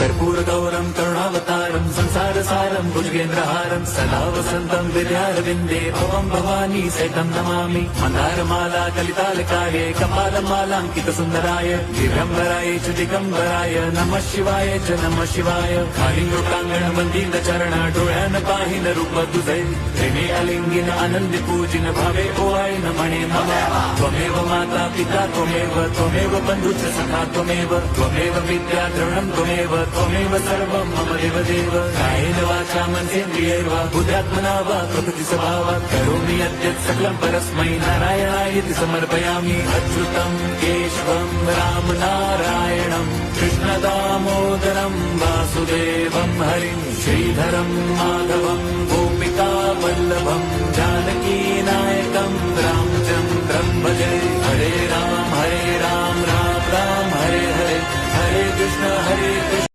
कर्पूरगौरं करुणावतारं संसारसारं भुजगेन्द्रहारं सदा वसन्तं विद्यारविन्दे भवं भवानी सहितं नमामि। मन्दारमाला कलितालकाये कपालमालाङ्कितसुन्दराय दिगम्बराय च दिगम्बराय नमः शिवाय च नमः शिवाय। कालिंगोटांगण वंदित चरण डोळ्यान पाहिन रूप तुझे प्रेमे अलिंगिन आनंदी पूजिन भावे ओवाळीन म्हणे मम त्वमेव माता पिता त्वमेव बंधुश्च सखा त्वमेव विद्या द्रविणं त्वमेव सर्वं मम देवदेव। कायेन वाचा मनसेन्द्रियैर्वा बुद्ध्यात्मना वा प्रकृति स्वभावात् करोमि यद्यत् सकलं परस्मै नारायणायति समर्पयामि। अच्युतं केशवं राम नारायणं कृष्णदामोदरं वासुदेवं हरिं श्रीधरं माधवं गोपिका वल्लभं जानकीनायकं रामचन्द्रं भजे। हरे राम राम राम हरे हरे, हरे कृष्ण